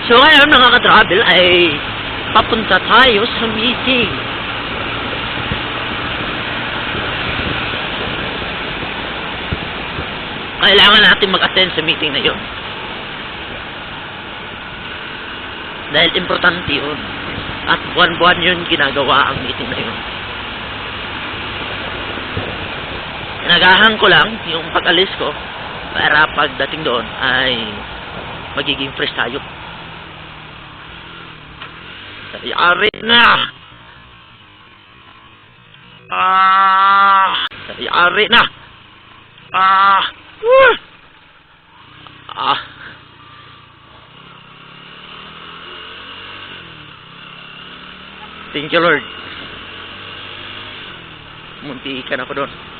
So ngayon mga ka-travel ay papunta tayo sa meeting. Kailangan natin mag-attend sa meeting na yun. Dahil importante yun. At buwan-buwan yun ginagawa ang meeting na yun. Nagahan ko lang yung pag-alis ko para pagdating doon ay magiging fresh tayo. Sayari na! Sayari na! Thank you, Lord. Muntikan ako doon.